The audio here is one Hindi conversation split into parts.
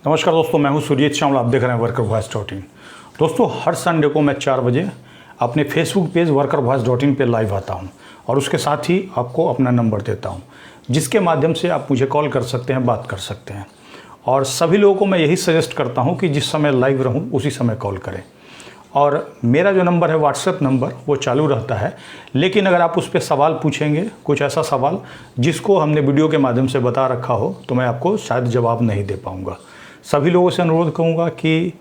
नमस्कार दोस्तों, मैं हूं सुरजीत श्यामल। आप देख रहे हैं workervoice.in। दोस्तों, हर संडे को मैं 4 बजे अपने फेसबुक पेज workervoice.in पे लाइव आता हूं और उसके साथ ही आपको अपना नंबर देता हूं, जिसके माध्यम से आप मुझे कॉल कर सकते हैं, बात कर सकते हैं। और सभी लोगों को मैं यही सजेस्ट करता हूं कि जिस समय लाइव रहूं उसी समय कॉल करें। और मेरा जो नंबर है व्हाट्सएप नंबर, वो चालू रहता है, लेकिन अगर आप उस पर सवाल पूछेंगे, कुछ ऐसा सवाल जिसको हमने वीडियो के माध्यम से बता रखा हो, तो मैं आपको शायद जवाब नहीं दे पाऊँगा। सभी लोगों से अनुरोध करूंगा कि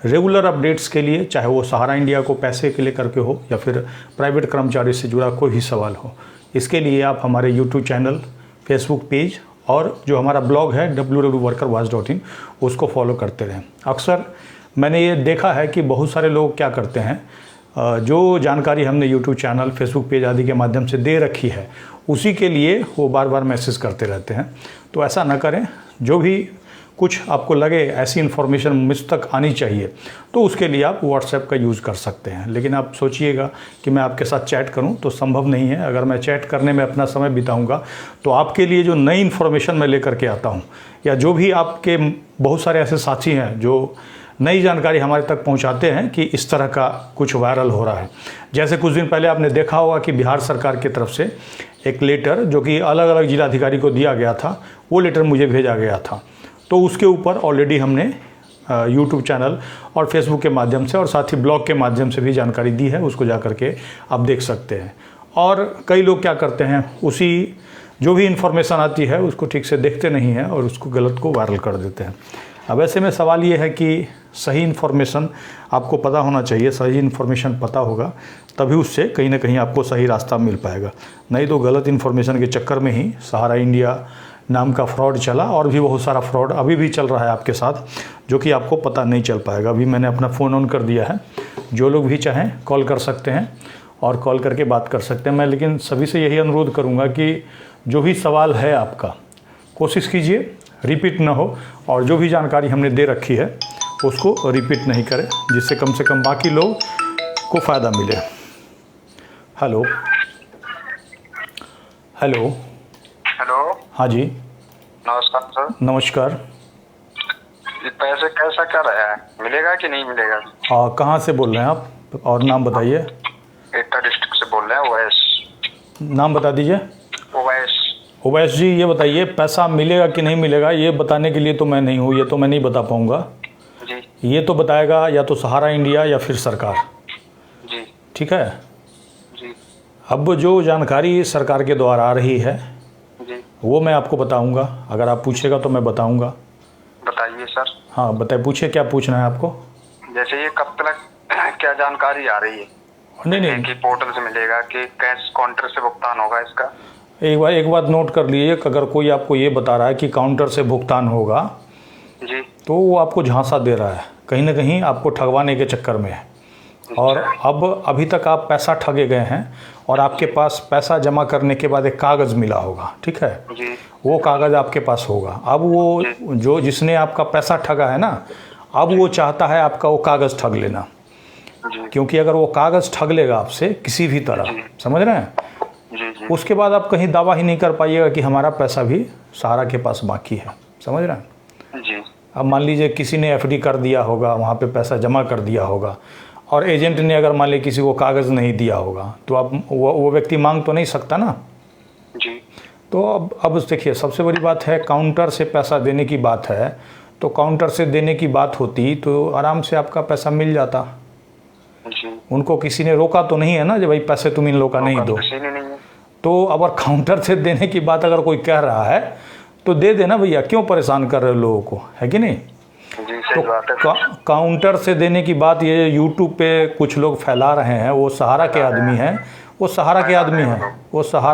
रेगुलर अपडेट्स के लिए, चाहे वो सहारा इंडिया को पैसे के लेकर के हो या फिर प्राइवेट कर्मचारी से जुड़ा कोई भी सवाल हो, इसके लिए आप हमारे यूट्यूब चैनल, फेसबुक पेज और जो हमारा ब्लॉग है www.workervoice.in उसको फॉलो करते रहें। अक्सर मैंने ये देखा है कि बहुत सारे लोग क्या करते हैं, जो जानकारी हमने यूट्यूब चैनल, फेसबुक पेज आदि के माध्यम से दे रखी है, उसी के लिए वो बार बार मैसेज करते रहते हैं। तो ऐसा ना करें। जो भी कुछ आपको लगे ऐसी इन्फॉर्मेशन मुझ तक आनी चाहिए, तो उसके लिए आप व्हाट्सएप का यूज़ कर सकते हैं। लेकिन आप सोचिएगा कि मैं आपके साथ चैट करूं, तो संभव नहीं है। अगर मैं चैट करने में अपना समय बिताऊंगा, तो आपके लिए जो नई इन्फॉर्मेशन मैं लेकर के आता हूं, या जो भी आपके बहुत सारे ऐसे साथी हैं जो नई जानकारी हमारे तक पहुंचाते हैं कि इस तरह का कुछ वायरल हो रहा है। जैसे कुछ दिन पहले आपने देखा होगा कि बिहार सरकार की तरफ से एक लेटर, जो कि अलग अलग जिलाधिकारी को दिया गया था, वो लेटर मुझे भेजा गया था। तो उसके ऊपर ऑलरेडी हमने यूट्यूब चैनल और फेसबुक के माध्यम से और साथ ही ब्लॉग के माध्यम से भी जानकारी दी है। उसको जा करके आप देख सकते हैं। और कई लोग क्या करते हैं, उसी जो भी इन्फॉर्मेशन आती है उसको ठीक से देखते नहीं हैं और उसको गलत को वायरल कर देते हैं। अब ऐसे में सवाल ये है कि सही इन्फॉर्मेशन आपको पता होना चाहिए। सही इन्फॉर्मेशन पता होगा तभी उससे कहीं ना कहीं आपको सही रास्ता मिल पाएगा। नहीं तो गलत इन्फॉर्मेशन के चक्कर में ही सहारा इंडिया नाम का फ्रॉड चला, और भी बहुत सारा फ्रॉड अभी भी चल रहा है आपके साथ, जो कि आपको पता नहीं चल पाएगा। अभी मैंने अपना फ़ोन ऑन कर दिया है, जो लोग भी चाहें कॉल कर सकते हैं और कॉल करके बात कर सकते हैं। मैं लेकिन सभी से यही अनुरोध करूंगा कि जो भी सवाल है आपका, कोशिश कीजिए रिपीट ना हो, और जो भी जानकारी हमने दे रखी है उसको रिपीट नहीं करें, जिससे कम से कम बाकी लोग को फ़ायदा मिले। Hello hello hello. हाँ जी, नमस्कार सर। नमस्कार। ये पैसे कैसा क्या रहा है, मिलेगा कि नहीं मिलेगा? कहाँ से बोल रहे हैं आप, और नाम बताइए। एटा डिस्ट्रिक्ट से बोल रहे हैं। ओवैस। नाम बता दीजिए। ओवैस। ओवैस जी, ये बताइए पैसा मिलेगा कि नहीं मिलेगा, ये बताने के लिए तो मैं नहीं हूँ, ये तो मैं नहीं बता पाऊँगा जी। ये तो बताएगा या तो सहारा इंडिया या फिर सरकार। जी। ठीक है। जी। अब जो जानकारी सरकार के द्वारा आ रही है जी, वो मैं आपको बताऊंगा। अगर आप पूछेगा तो मैं बताऊंगा। बताइए सर। हाँ बताइए, पूछिए क्या पूछना है आपको। जैसे ये कब तक क्या जानकारी आ रही है? नहीं, कि पोर्टल से मिलेगा कि कैश काउंटर से भुगतान होगा इसका? एक बात नोट कर लीजिए कि अगर कोई आपको ये बता रहा है कि काउंटर से भुगतान होगा, जी, तो वो आपको झांसा दे रहा है, कहीं ना कहीं आपको ठगवाने के चक्कर में है। और अब अभी तक आप पैसा ठगे गए हैं और आपके पास पैसा जमा करने के बाद एक कागज़ मिला होगा, ठीक है। जी। वो कागज़ आपके पास होगा। अब वो जो जिसने आपका पैसा ठगा है ना, अब वो चाहता है आपका वो कागज़ ठग लेना, क्योंकि अगर वो कागज़ ठग लेगा आपसे किसी भी तरह, समझ रहे हैं, जी। उसके बाद आप कहीं दावा ही नहीं कर पाइएगा कि हमारा पैसा भी सहारा के पास बाकी है, समझ रहे हैं। जी। अब मान लीजिए किसी ने एफडी कर दिया होगा, वहाँ पे पैसा जमा कर दिया होगा, और एजेंट ने अगर मान लीजिए किसी को कागज़ नहीं दिया होगा, तो अब वो व्यक्ति मांग तो नहीं सकता ना। जी। तो अब देखिए, सबसे बड़ी बात है काउंटर से पैसा देने की बात है। तो काउंटर से देने की बात होती तो आराम से आपका पैसा मिल जाता। जी। उनको किसी ने रोका तो नहीं है ना, जब भाई पैसे तुम इन लोग का नहीं दो। तो अगर काउंटर से देने की बात अगर कोई कह रहा है तो दे देना भैया, क्यों परेशान कर रहे हो लोगों को, है कि नहीं। तो काउंटर से देने की बात ये यूट्यूब पे कुछ लोग फैला रहे हैं, वो सहारा के आदमी हैं, वो सहारा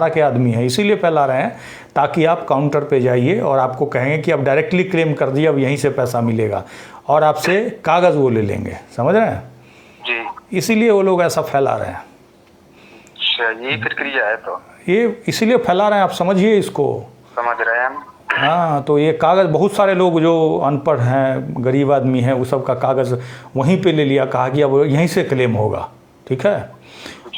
के आदमी हैं, इसीलिए फैला रहे हैं ताकि आप काउंटर पे जाइए और आपको कहेंगे कि अब डायरेक्टली क्लेम कर दिए, अब यहीं से पैसा मिलेगा, और आपसे कागज़ वो ले लेंगे, समझ रहे हैं जी। इसीलिए वो लोग ऐसा फैला रहे हैं। अच्छा, ये प्रक्रिया है, तो ये इसीलिए फैला रहे हैं, आप समझिए इसको। समझ रहे हैं हम। हाँ, तो ये कागज़ बहुत सारे लोग जो अनपढ़ हैं, गरीब आदमी हैं, वो सब का कागज़ वहीं पे ले लिया, कहा कि अब यहीं से क्लेम होगा, ठीक है।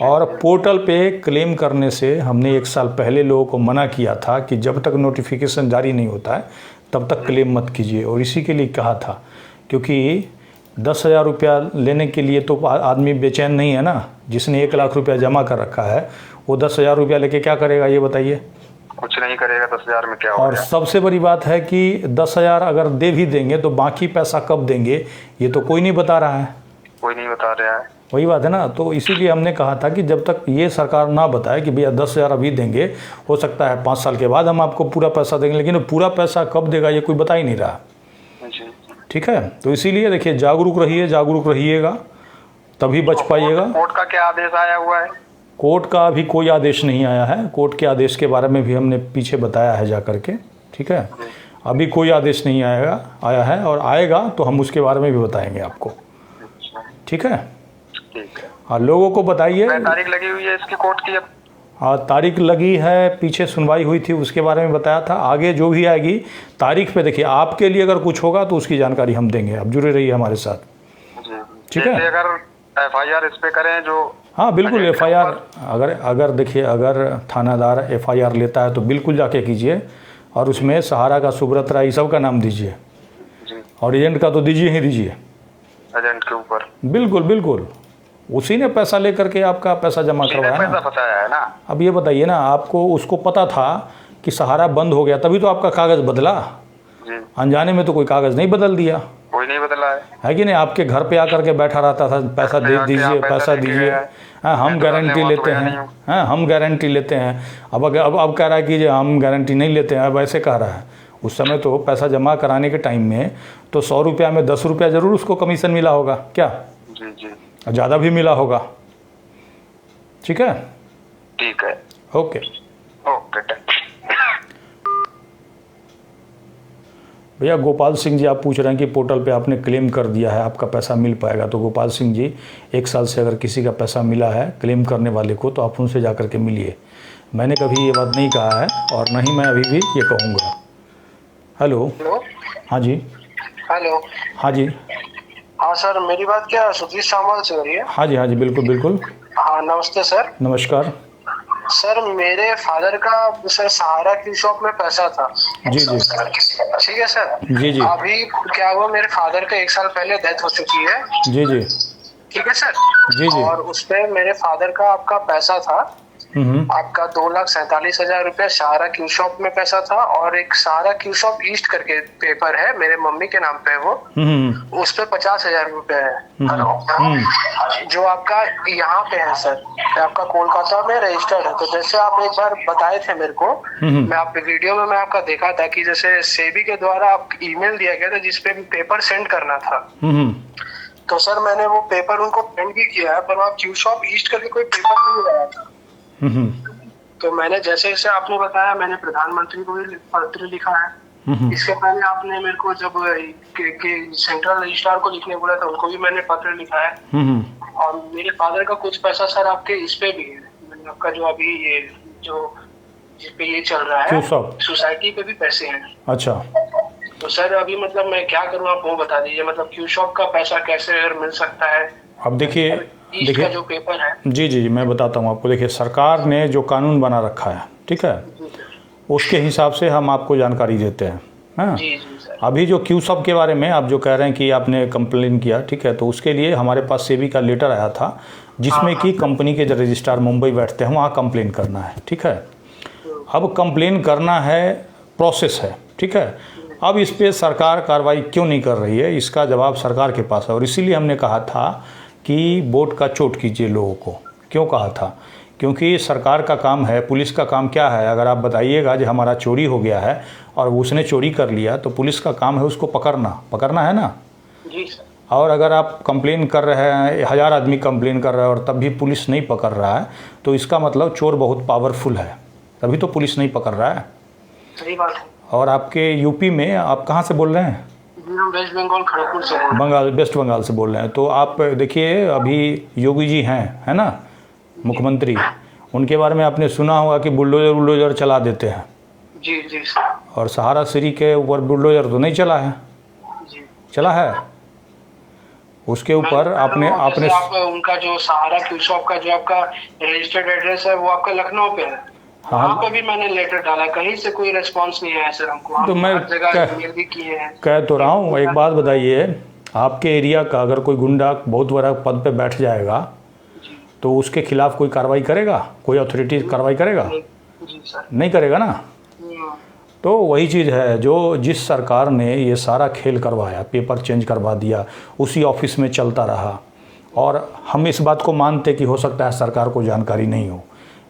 और पोर्टल पे क्लेम करने से हमने 1 साल पहले लोगों को मना किया था कि जब तक नोटिफिकेशन जारी नहीं होता है तब तक क्लेम मत कीजिए। और इसी के लिए कहा था, क्योंकि 10,000 रुपया लेने के लिए तो आदमी बेचैन नहीं है ना। जिसने 1 लाख रुपया जमा कर रखा है वो 10,000 रुपया लेके क्या करेगा ये बताइए? कुछ नहीं करेगा। 10,000 में क्या और होगा? सबसे बड़ी बात है कि 10,000 अगर दे भी देंगे तो बाकी पैसा कब देंगे ये तो कोई नहीं बता रहा है। कोई नहीं बता रहा है। वही बात है ना। तो इसीलिए हमने कहा था कि जब तक ये सरकार ना बताए कि भैया 10,000 अभी देंगे, हो सकता है 5 साल के बाद हम आपको पूरा पैसा देंगे, लेकिन पूरा पैसा कब देगा ये कोई बता ही नहीं रहा। जी। ठीक है, तो इसीलिए देखिए जागरूक रहिए, जागरूक रहिएगा तभी बच पाइएगा। कोर्ट का क्या आदेश आया हुआ है? कोर्ट का अभी कोई आदेश नहीं आया है। कोर्ट के आदेश के बारे में भी हमने पीछे बताया है जा करके। ठीक है, अभी कोई आदेश नहीं आया है और आएगा तो हम उसके बारे में भी बताएंगे आपको। ठीक है, ठीक है। हाँ, लोगों को बताइए। तारीख लगी हुई है इसकी कोर्ट की अब? हाँ, तारीख लगी है, पीछे सुनवाई हुई थी उसके बारे में बताया था। आगे जो भी आएगी तारीख पे देखिए, आपके लिए अगर कुछ होगा तो उसकी जानकारी हम देंगे। आप जुड़े रहिए हमारे साथ। जी। ठीक है, अगर FIR इस पे करें जो? हाँ बिल्कुल, FIR अगर देखिए, अगर थानादार FIR लेता है तो बिल्कुल जाके कीजिए, और उसमें सहारा का, सुब्रत राय, सब का नाम दीजिए। जी। और एजेंट का तो दीजिए ही दीजिए, एजेंट के ऊपर। बिल्कुल बिल्कुल। उसी ने पैसा लेकर के आपका पैसा जमा करवाया पैसा ना। फंसाया है ना। अब ये बताइए ना, आपको उसको पता था कि सहारा बंद हो गया, तभी तो आपका कागज़ बदला। जी। अनजाने में तो कोई कागज़ नहीं बदल दिया कोई नहीं बदला है कि नहीं? आपके घर पे आकर के बैठा रहता था, पैसा दे दीजिए, पैसा दीजिए। हाँ, हम गारंटी लेते हैं। हाँ, हम गारंटी लेते हैं। अब कह रहा है कि जो हम गारंटी नहीं लेते हैं, अब ऐसे कह रहा है। उस समय तो पैसा जमा कराने के टाइम में तो 100 रुपया में 10 रुपया ज़रूर उसको कमीशन मिला होगा क्या? जी जी। ज़्यादा भी मिला होगा। ठीक है, ठीक है। Okay okay. भैया गोपाल सिंह जी आप पूछ रहे हैं कि पोर्टल पे आपने क्लेम कर दिया है, आपका पैसा मिल पाएगा? तो गोपाल सिंह जी, 1 साल से अगर किसी का पैसा मिला है क्लेम करने वाले को, तो आप उनसे जा कर के मिलिए। मैंने कभी ये बात नहीं कहा है और ना ही मैं अभी भी ये कहूँगा। हेलो। हाँ जी। हेलो। हाँ जी। हाँ सर, मेरी बात क्या सुधीर सामल से हो रही है? हाँ जी, हाँ जी, बिल्कुल बिल्कुल। हाँ नमस्ते सर। नमस्कार सर, मेरे फादर का सर सहारा की शॉप में पैसा था। जी जी। ठीक है सर। जी जी। अभी क्या हुआ, मेरे फादर का 1 साल पहले डेथ हो चुकी है। जी जी। ठीक है सर। जी जी। और उसपे मेरे फादर का आपका पैसा था, आपका 2,47,000 रुपया सहारा क्यू शॉप में पैसा था। और एक सहारा क्यू शॉप ईस्ट करके पेपर है, मेरे मम्मी के नाम पे है वो, उस पे 50,000 रुपया है जो आपका यहाँ पे है सर, आपका कोलकाता में रजिस्टर्ड है। तो जैसे आप एक बार बताए थे मेरे को, मैं आप वीडियो में मैं आपका देखा था कि जैसे सेबी के द्वारा आप ईमेल दिया गया था जिसपे पेपर सेंड करना था। तो सर मैंने वो पेपर उनको सेंड भी किया है, पर वहाँ क्यू शॉप ईस्ट करके कोई पेपर नहीं आया था। तो मैंने जैसे जैसे आपने बताया, मैंने प्रधानमंत्री को भी पत्र लिखा है। इसके पहले आपने मेरे को जब सेंट्रल रजिस्ट्रार को लिखने बोला था, उनको भी मैंने पत्र लिखा है। और मेरे फादर का कुछ पैसा सर आपके इस पे भी है, मतलब आपका जो अभी ये जो जिसपे ये चल रहा है सोसाइटी पे भी पैसे हैं। अच्छा, तो सर अभी मतलब मैं क्या करूँ, आप वो बता दीजिए। मतलब क्यू शॉप का पैसा कैसे मिल सकता है? अब देखिए जो पेपर है। जी जी, मैं बताता हूँ आपको। देखिए, सरकार ने जो कानून बना रखा है, ठीक है, उसके हिसाब से हम आपको जानकारी देते हैं। हाँ, जी जी सर। अभी जो क्यू शॉप के बारे में आप जो कह रहे हैं कि आपने कंप्लेन किया, ठीक है, तो उसके लिए हमारे पास सेबी का लेटर आया था जिसमें कि कंपनी के जो रजिस्ट्रार मुंबई बैठते हैं वहाँ कंप्लेन करना है। ठीक है, अब कंप्लेन करना है, प्रोसेस है। ठीक है, अब इस पर सरकार कार्रवाई क्यों नहीं कर रही है, इसका जवाब सरकार के पास है। और इसीलिए हमने कहा था कि वोट का चोट कीजिए लोगों को। क्यों कहा था? क्योंकि सरकार का काम है, पुलिस का काम क्या है? अगर आप बताइएगा जो हमारा चोरी हो गया है और उसने चोरी कर लिया, तो पुलिस का काम है उसको पकड़ना है ना। जी सर। और अगर आप कंप्लेन कर रहे हैं, 1000 आदमी कंप्लेन कर रहा है और तब भी पुलिस नहीं पकड़ रहा है, तो इसका मतलब चोर बहुत पावरफुल है, तभी तो पुलिस नहीं पकड़ रहा है। सही बात है। और आपके यूपी में, आप कहाँ से बोल रहे हैं? वेस्ट बंगाल, खड़गपुर से। वेस्ट बंगाल से बोल रहे हैं। तो आप देखिए, अभी योगी जी हैं, है ना, मुख्यमंत्री, उनके बारे में आपने सुना होगा कि बुलडोजर चला देते हैं। जी जी सर। और सहारा श्री के ऊपर बुलडोजर तो नहीं चला है। जी। चला है उसके ऊपर आपने उनका जो सहारा क्यू शॉप का जो आपका रजिस्टर्ड एड्रेस है वो आपका लखनऊ पे है। वहाँ पे भी मैंने लेटर डाला, कहीं से कोई रिस्पांस नहीं आया सर हमको। तो मैं हर जगह ईमेल भी किए हैं। कह तो रहा हूँ, एक बात बताइए, आपके एरिया का अगर कोई गुंडा बहुत बड़ा पद पे बैठ जाएगा तो उसके खिलाफ कोई कार्रवाई करेगा? कोई अथॉरिटी कार्रवाई करेगा? जी सर। नहीं करेगा ना। तो वही चीज़ है, जो जिस सरकार ने ये सारा खेल करवाया, पेपर चेंज करवा दिया, उसी ऑफिस में चलता रहा, और हम इस बात को मानते कि हो सकता है सरकार को जानकारी नहीं हो,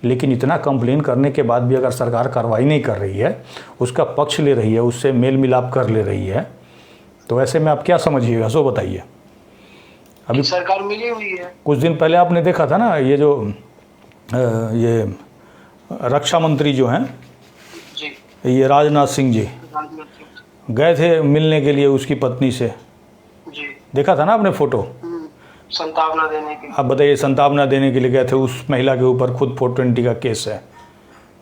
लेकिन इतना कंप्लेन करने के बाद भी अगर सरकार कार्रवाई नहीं कर रही है, उसका पक्ष ले रही है, उससे मेल मिलाप कर ले रही है, तो ऐसे में आप क्या समझिएगा, सो बताइए। अभी सरकार मिली हुई है। कुछ दिन पहले आपने देखा था ना, ये जो ये रक्षा मंत्री जो हैं जी, ये राजनाथ सिंह जी गए थे मिलने के लिए उसकी पत्नी से, जी देखा था ना आपने फोटो? संतावना देने के। अब बताइए, संतावना देने के लिए गए थे, उस महिला के ऊपर खुद 420 का केस है,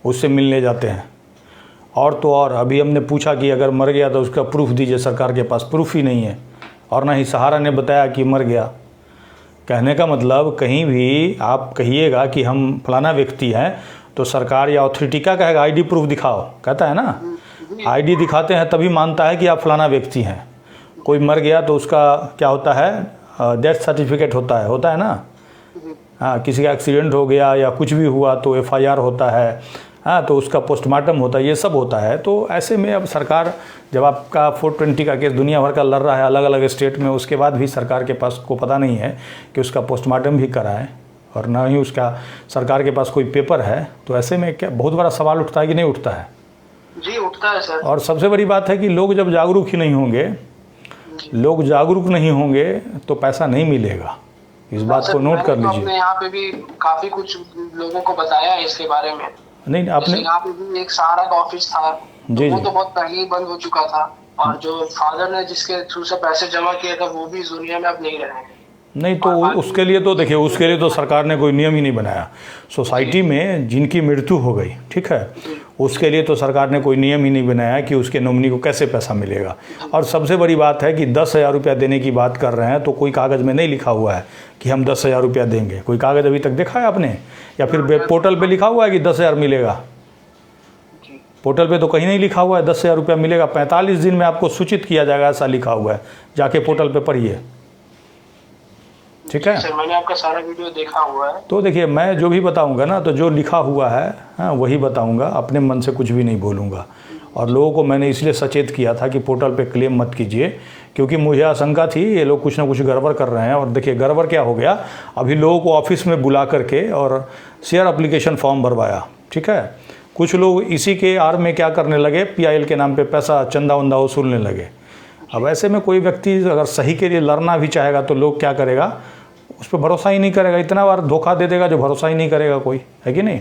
उससे मिलने जाते हैं। और तो और अभी हमने पूछा कि अगर मर गया तो उसका प्रूफ दीजिए, सरकार के पास प्रूफ ही नहीं है, और ना ही सहारा ने बताया कि मर गया। कहने का मतलब, कहीं भी आप कहिएगा कि हम फलाना व्यक्ति हैं तो सरकार या अथॉरिटी क्या कहेगा? आईडी प्रूफ दिखाओ, कहता है ना। आईडी दिखाते हैं तभी मानता है कि आप फलाना व्यक्ति हैं। कोई मर गया तो उसका क्या होता है? डेथ सर्टिफिकेट होता है ना। हाँ, किसी का एक्सीडेंट हो गया या कुछ भी हुआ तो एफआईआर होता है, हाँ, तो उसका पोस्टमार्टम होता है, ये सब होता है। तो ऐसे में अब सरकार, जब आपका 420 का केस दुनिया भर का लड़ रहा है अलग अलग स्टेट में, उसके बाद भी सरकार के पास को पता नहीं है कि उसका पोस्टमार्टम भी कराएं, और ना ही उसका सरकार के पास कोई पेपर है, तो ऐसे में क्या बहुत बड़ा सवाल उठता है कि नहीं उठता है? जी उठता है सर। और सबसे बड़ी बात है कि लोग जब जागरूक ही नहीं होंगे, लोग जागरूक नहीं होंगे तो पैसा नहीं मिलेगा। इस बात को नोट कर लीजिए। आपने यहाँ पे भी काफी कुछ लोगों को बताया है इसके बारे में। नहीं, आपने यहाँ पे भी एक सहारा का ऑफिस था, जी, वो जी। तो बहुत पहले ही बंद हो चुका था, और जो फादर ने जिसके थ्रू से पैसे जमा किए थे वो भी इस दुनिया में अब नहीं रहे हैं। नहीं, तो उसके लिए तो देखिए, उसके लिए तो सरकार ने कोई नियम ही नहीं बनाया। सोसाइटी में जिनकी मृत्यु हो गई, ठीक है, उसके लिए तो सरकार ने कोई नियम ही नहीं बनाया कि उसके नॉमिनी को कैसे पैसा मिलेगा। और सबसे बड़ी बात है कि 10,000 रुपया देने की बात कर रहे हैं, तो कोई कागज़ में नहीं लिखा हुआ है कि हम 10,000 रुपया देंगे। कोई कागज़ अभी तक देखा है आपने? या फिर वेब पोर्टल पर लिखा हुआ है कि 10,000 मिलेगा? पोर्टल पे तो कहीं नहीं लिखा हुआ है 10,000 रुपया मिलेगा। 45 दिन में आपको सूचित किया जाएगा, ऐसा लिखा हुआ है, जाके पोर्टल पे पढ़िए, ठीक है। सर मैंने आपका सारा वीडियो देखा हुआ है। तो देखिए, मैं जो भी बताऊंगा ना, तो जो लिखा हुआ है, हाँ, वही बताऊंगा, अपने मन से कुछ भी नहीं बोलूंगा। और लोगों को मैंने इसलिए सचेत किया था कि पोर्टल पे क्लेम मत कीजिए, क्योंकि मुझे आशंका थी ये लोग कुछ ना कुछ गड़बड़ कर रहे हैं। और देखिए गड़बड़ क्या हो गया, अभी लोगों को ऑफिस में बुला करके और शेयर एप्लीकेशन फॉर्म भरवाया, ठीक है। कुछ लोग इसी के आड़ में क्या करने लगे, PIL के नाम पे पैसा चंदा वंदा वसूलने लगे। अब ऐसे में कोई व्यक्ति अगर सही के लिए लड़ना भी चाहेगा तो लोग क्या करेगा, उस पर भरोसा ही नहीं करेगा। इतना बार धोखा दे देगा जो भरोसा ही नहीं करेगा कोई, है कि नहीं?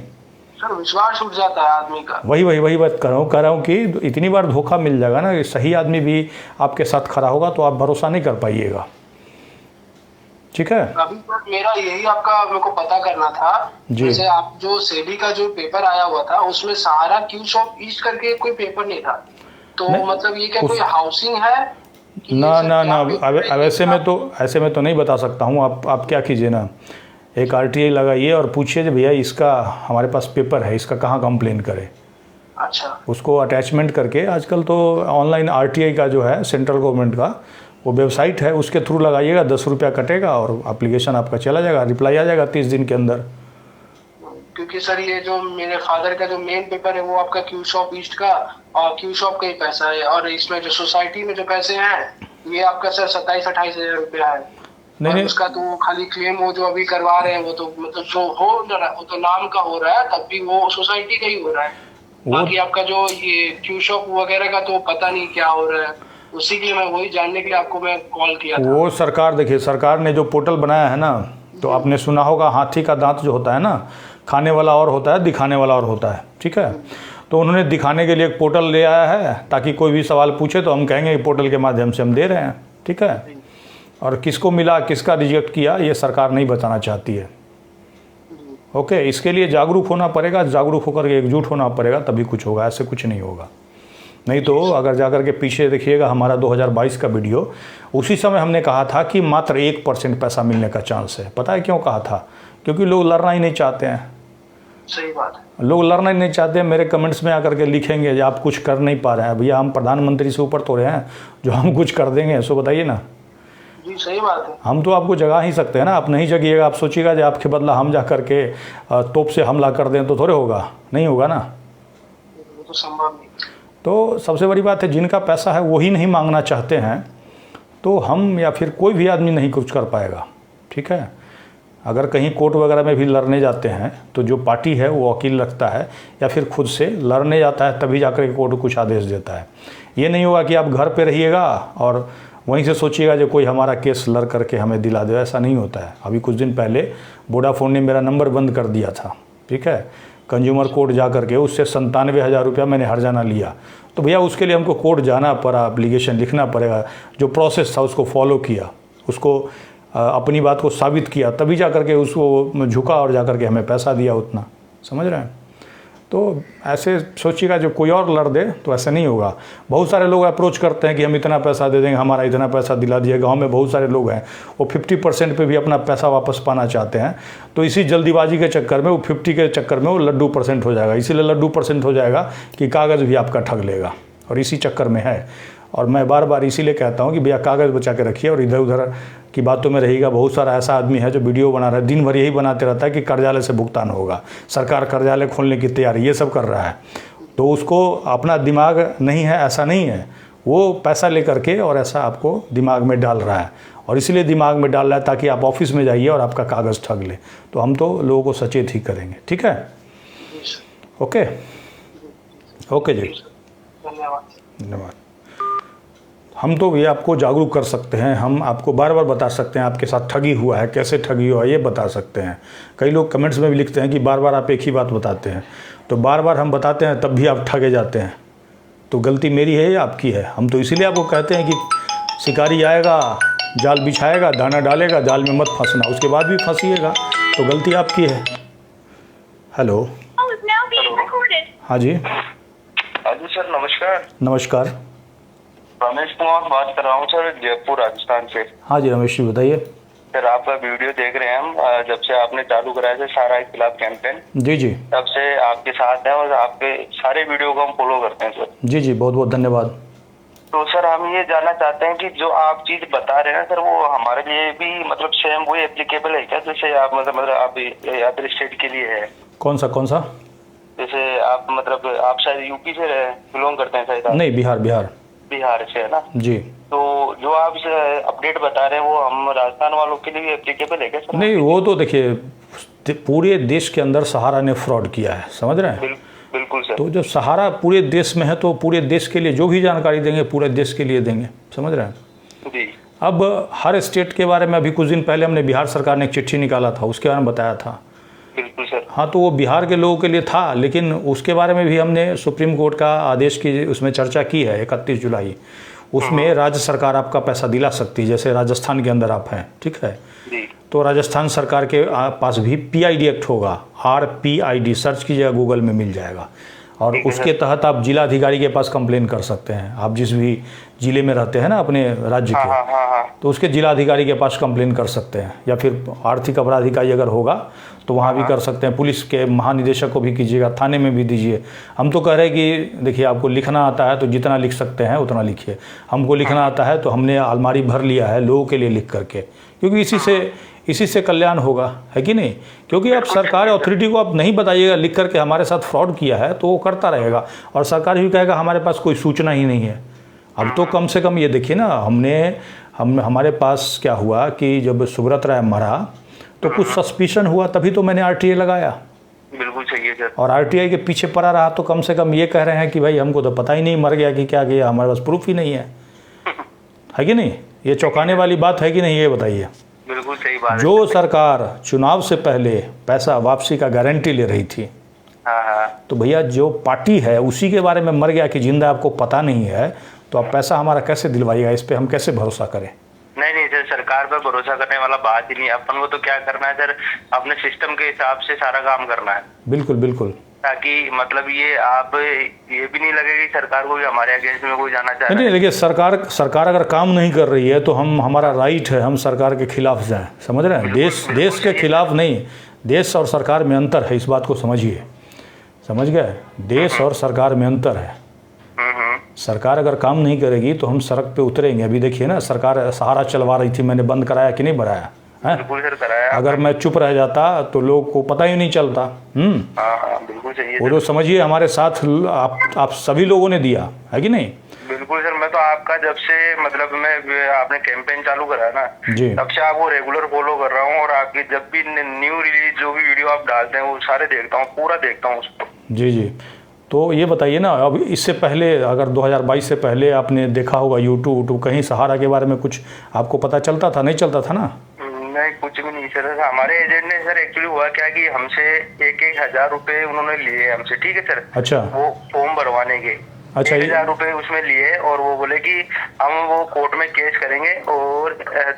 सर विश्वास उठ जाता है आदमी का। वही बात कर रहा हूँ कि इतनी बार धोखा मिल जाएगा ना, कि सही आदमी भी आपके साथ खड़ा होगा तो आप भरोसा नहीं कर पाइएगा, ठीक है। अभी तक मेरा यही आपका मेरे को पता करना था, जैसे आप जो सेबी का जो पेपर आया हुआ था उसमें सहारा क्यू शॉप ईस्ट करके कोई पेपर नहीं था, तो मतलब ये क्या कोई हाउसिंग है? ना, अब ऐसे में तो नहीं बता सकता हूँ। आप क्या कीजिए ना, एक RTI लगाइए और पूछिए भैया इसका हमारे पास पेपर है, इसका कहाँ कंप्लेन करें। अच्छा, उसको अटैचमेंट करके, आजकल तो ऑनलाइन RTI का जो है सेंट्रल गवर्नमेंट का वो वेबसाइट है, उसके थ्रू लगाइएगा, 10 रुपया कटेगा और एप्लीकेशन आपका चला जाएगा, रिप्लाई आ जाएगा 30 दिन के अंदर। क्योंकि सर ये जो मेरे फादर का जो मेन पेपर है वो आपका क्यू शॉप ईस्ट का और क्यू शॉप का ही पैसा है, और इसमें जो सोसाइटी में जो पैसे हैं ये आपका सर 27-28 हजार रुपया है। नहीं, उसका तो खाली क्लेम वो जो अभी करवा रहे हैं वो तो मतलब जो हो रहा है वो तो नाम का हो रहा है, तब भी वो सोसाइटी का ही हो रहा है। बाकी आपका जो ये क्यू शॉप वगैरह का तो पता नहीं क्या हो रहा है, उसी के लिए मैं वही जानने के लिए आपको मैं कॉल किया था। वो सरकार, देखिए सरकार ने जो पोर्टल बनाया है ना, तो आपने सुना होगा हाथी का दांत जो होता है ना, खाने वाला और होता है, दिखाने वाला और होता है, ठीक है। तो उन्होंने दिखाने के लिए एक पोर्टल ले आया है, ताकि कोई भी सवाल पूछे तो हम कहेंगे कि पोर्टल के माध्यम से हम दे रहे हैं, ठीक है। और किसको मिला, किसका रिजेक्ट किया, ये सरकार नहीं बताना चाहती है। ओके, इसके लिए जागरूक होना पड़ेगा, जागरूक होकर के एकजुट होना पड़ेगा, तभी कुछ होगा, ऐसे कुछ नहीं होगा। नहीं तो अगर जाकर के पीछे देखिएगा हमारा 2022 का वीडियो, उसी समय हमने कहा था कि मात्र 1% पैसा मिलने का चांस है। पता है क्यों कहा था? क्योंकि लोग लड़ना ही नहीं चाहते हैं। सही बात है। लोग लड़ना ही नहीं चाहते, मेरे कमेंट्स में आकर के लिखेंगे जो आप कुछ कर नहीं पा रहे हैं। भैया हम प्रधानमंत्री से ऊपर तो रहे हैं जो हम कुछ कर देंगे, सो बताइए ना। जी सही बात है। हम तो आपको जगा ही सकते हैं ना, आप नहीं जगिएगा, आप सोचिएगा जो आपके बदला हम जा करके तोप से हमला कर दें तो थोड़े होगा, नहीं होगा ना, वो तो संभव नहीं। तो सबसे बड़ी बात है जिनका पैसा है वही नहीं मांगना चाहते हैं, तो हम या फिर कोई भी आदमी नहीं कुछ कर पाएगा। ठीक है, अगर कहीं कोर्ट वगैरह में भी लड़ने जाते हैं तो जो पार्टी है वो वकील रखता है या फिर खुद से लड़ने जाता है, तभी जाकर के कोर्ट कुछ आदेश देता है। ये नहीं होगा कि आप घर पे रहिएगा और वहीं से सोचिएगा जो कोई हमारा केस लड़ करके हमें दिला दे, ऐसा नहीं होता है। अभी कुछ दिन पहले वोडाफोन ने मेरा नंबर बंद कर दिया था, ठीक है, कंज्यूमर कोर्ट जा करके उससे 97,000 रुपया मैंने हर्जाना लिया। तो भैया उसके लिए हमको कोर्ट जाना पड़ा, एप्लीकेशन लिखना पड़ेगा, जो प्रोसेस था उसको फॉलो किया, उसको अपनी बात को साबित किया, तभी जा करके उसको झुका और जा करके हमें पैसा दिया उतना, समझ रहे हैं। तो ऐसे सोचिएगा जो कोई और लड़ दे तो ऐसा नहीं होगा। बहुत सारे लोग अप्रोच करते हैं कि हम इतना पैसा दे देंगे, हमारा इतना पैसा दिला दिए। गांव में बहुत सारे लोग हैं वो 50% पे भी अपना पैसा वापस पाना चाहते हैं, तो इसी जल्दीबाजी के चक्कर में वो 50 के चक्कर में वो लड्डू % हो जाएगा। इसीलिए लड्डू % हो जाएगा कि कागज़ भी आपका ठग लेगा, और इसी चक्कर में है। और मैं बार बार इसीलिए कहता हूँ कि भैया कागज़ बचा के रखिए और इधर उधर की बातों में रहिएगा। बहुत सारा ऐसा आदमी है जो वीडियो बना रहा है, दिन भर यही बनाते रहता है कि कर्जालय से भुगतान होगा, सरकार कर्जालय खोलने की तैयारी, ये सब कर रहा है। तो उसको अपना दिमाग नहीं है, ऐसा नहीं है, वो पैसा लेकर के और ऐसा आपको दिमाग में डाल रहा है, और इसलिए दिमाग में डाल रहा है ताकि आप ऑफिस में जाइए और आपका कागज़ ठग ले। तो हम तो लोगों को सचेत ही करेंगे, ठीक है। ओके ओके जी, धन्यवाद। हम तो ये आपको जागरूक कर सकते हैं, हम आपको बार बार बता सकते हैं आपके साथ ठगी हुआ है, कैसे ठगी हुआ है ये बता सकते हैं। कई लोग कमेंट्स में भी लिखते हैं कि बार बार आप एक ही बात बताते हैं, तो बार बार हम बताते हैं तब भी आप ठगे जाते हैं, तो गलती मेरी है या आपकी है? हम तो इसीलिए आपको कहते हैं कि शिकारी आएगा, जाल बिछाएगा, दाना डालेगा, जाल में मत फंसना, उसके बाद भी फंसिएगा, तो गलती आपकी है। हेलो, हाँ जी। हाँ जी सर, नमस्कार। नमस्कार, रमेश कुमार बात कर रहा हूँ सर, जयपुर राजस्थान से। हाँ जी रमेश जी बताइए। सर आपका वीडियो देख रहे हैं हम, जब से आपने चालू कराया था सारा के खिलाफ कैंपेन, जी जी, तब से आपके साथ हैं और आपके सारे वीडियो को हम फॉलो करते हैं सर। जी जी, बहुत बहुत धन्यवाद। तो सर हम ये जानना चाहते हैं कि जो आप चीज बता रहे हैं सर, वो हमारे लिए भी मतलब सेम वही एप्लीकेबल है क्या? जैसे आप मतलब आप अदर स्टेट के लिए है? कौन सा? जैसे आप मतलब आप शायद यूपी से बिलोंग करते हैं शायद? नहीं, बिहार से है ना जी। तो जो आप अपडेट बता रहे हैं वो हम राजस्थान वालों के लिए एप्लीकेबल है क्या सर? नहीं, वो तो देखिए पूरे देश के अंदर सहारा ने फ्रॉड किया है, समझ रहे हैं। बिल्कुल सर। तो जब सहारा पूरे देश में है तो पूरे देश के लिए जो भी जानकारी देंगे पूरे देश के लिए देंगे, समझ रहे हैं जी। अब हर स्टेट के बारे में अभी कुछ दिन पहले हमने बिहार सरकार ने एक चिट्ठी निकाला था, उसके बारे में बताया था। बिल्कुल सर। हाँ, तो वो बिहार के लोगों के लिए था, लेकिन उसके बारे में भी हमने सुप्रीम कोर्ट का आदेश की उसमें चर्चा की है 31 जुलाई। उसमें राज्य सरकार आपका पैसा दिला सकती है, जैसे राजस्थान के अंदर आप हैं, ठीक है जी। तो राजस्थान सरकार के पास भी PID एक्ट होगा, RPID, सर्च कीजिएगा गूगल में मिल जाएगा, और उसके तहत आप जिलाधिकारी के पास कंप्लेन कर सकते हैं। आप जिस भी जिले में रहते हैं ना अपने राज्य के, तो उसके जिलाधिकारी के पास कंप्लेन कर सकते हैं, या फिर आर्थिक अपराध इकाई अगर होगा तो वहाँ भी कर सकते हैं। पुलिस के महानिदेशक को भी कीजिएगा, थाने में भी दीजिए। हम तो कह रहे हैं कि देखिए आपको लिखना आता है तो जितना लिख सकते हैं उतना लिखिए। हमको लिखना आता है तो हमने अलमारी भर लिया है लोगों के लिए लिख करके, क्योंकि इसी से कल्याण होगा, है कि नहीं? क्योंकि आप सरकार अथॉरिटी को आप नहीं बताइएगा लिख करके हमारे साथ फ्रॉड किया है तो वो करता रहेगा, और सरकार भी कहेगा हमारे पास कोई सूचना ही नहीं है। अब तो कम से कम ये देखिए ना, हमारे पास क्या हुआ कि जब सुब्रत राय मरा तो कुछ सस्पिशन हुआ, तभी तो मैंने RTA लगाया। बिल्कुल सही है सर। और RTI के पीछे पड़ा रहा तो कम से कम ये कह रहे हैं कि भाई हमको तो पता ही नहीं मर गया कि क्या गया, हमारे पास प्रूफ ही नहीं है कि नहीं? ये चौंकाने वाली बात है कि नहीं, ये बताइए। बिल्कुल सही बात। जो सरकार चुनाव से पहले पैसा वापसी का गारंटी ले रही थी, तो भैया जो पार्टी है उसी के बारे में मर गया कि जिंदा आपको पता नहीं है, तो आप पैसा हमारा कैसे दिलवाइएगा? इस पे हम कैसे भरोसा करें? नहीं सर, सरकार पर भरोसा करने वाला बात ही नहीं। अपन को तो क्या करना है सर, अपने सिस्टम के हिसाब से सारा काम करना है। बिल्कुल, ताकि मतलब ये आप ये भी नहीं लगे कि सरकार को भी हमारे अगेंस्ट में कोई जाना चाह रहा है। नहीं, देखिए सरकार अगर काम नहीं कर रही है तो हमारा राइट है हम सरकार के खिलाफ जाएं, समझ रहे हैं? देश के खिलाफ नहीं, देश और सरकार में अंतर है, इस बात को समझिए, समझ गए? देश और सरकार में अंतर है। सरकार अगर काम नहीं करेगी तो हम सड़क पे उतरेंगे। अभी देखिए ना, सरकार सहारा चलवा रही थी, मैंने बंद कराया कि नहीं बनाया है? अगर मैं चुप रह जाता तो लोग को पता ही नहीं चलता। बिल्कुल सही है। वो तो समझिए हमारे साथ आप सभी लोगों ने दिया है कि नहीं? बिल्कुल सर, मैं तो आपका जब से मतलब मैं आपने कैंपेन चालू करा ना जी, तब से आपको रेगुलर फॉलो कर रहा हूँ, और आपकी जब भी न्यू रिलीज जो भी वीडियो आप डालते हैं वो सारे देखता हूँ, पूरा देखता हूँ उसको। जी जी। तो ये बताइए ना, अब इससे पहले अगर 2022 से पहले आपने देखा होगा यूट्यूब कहीं सहारा के बारे में कुछ आपको पता चलता था? नहीं चलता था ना? नहीं, कुछ भी नहीं सर। हमारे एजेंट ने सर एक्चुअली हुआ क्या कि हमसे 1,000 रुपए उन्होंने लिए हमसे, ठीक है सर? अच्छा, वो फॉर्म भरवाने के। अच्छा, 1,000 रुपए उसमें लिए, और वो बोले कि हम वो कोर्ट में केस करेंगे, और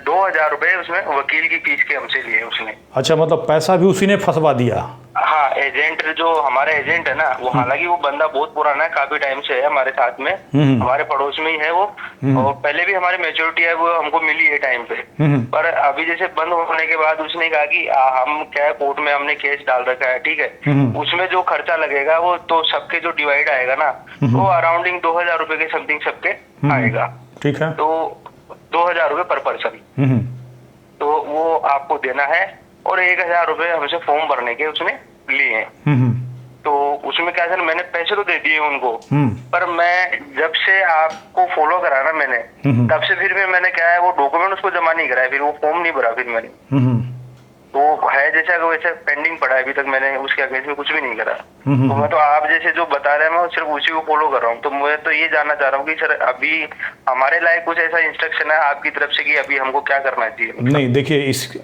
2,000 रुपए उसमें वकील की फीस के हमसे लिए उसने। अच्छा, मतलब पैसा भी उसी ने फंसवा दिया? हाँ, एजेंट जो हमारे एजेंट है ना, वो हालांकि वो बंदा बहुत पुराना है, काफी टाइम से है हमारे साथ में, हमारे पड़ोस में ही है वो, और पहले भी हमारी मैच्योरिटी है वो हमको मिली है टाइम पे। पर अभी जैसे बंद होने के बाद उसने कहा कि हम क्या है, कोर्ट में हमने केस डाल रखा है, ठीक है, उसमें जो खर्चा लगेगा वो तो सबके जो डिवाइड आएगा ना, वो अराउंडिंग 2,000 रुपए के समथिंग सबके आएगा। ठीक है। तो 2,000 रुपए पर पर्सन, तो वो आपको देना है, और 1,000 रुपए हमसे फॉर्म भरने के उसने लिए हैं। तो उसमें क्या सर, मैंने पैसे तो दे दिए उनको, पर मैं जब से आपको फॉलो करा ना मैंने, तब से फिर मैंने क्या है, वो डॉक्यूमेंट उसको जमा नहीं कराया, फिर वो फॉर्म नहीं भरा फिर मैंने। तो है जैसा वैसे पेंडिंग पड़ा है, अभी तक मैंने उसके अगेंस्ट में कुछ भी नहीं करा। तो मैं तो आप जैसे जो बता रहे हैं मैं सिर्फ उसी को फॉलो कर रहा हूँ। तो मैं तो ये जानना चाह रहा हूँ कि सर अभी हमारे लायक कुछ ऐसा इंस्ट्रक्शन है आपकी तरफ से कि अभी हमको क्या करना चाहिए? नहीं, देखिए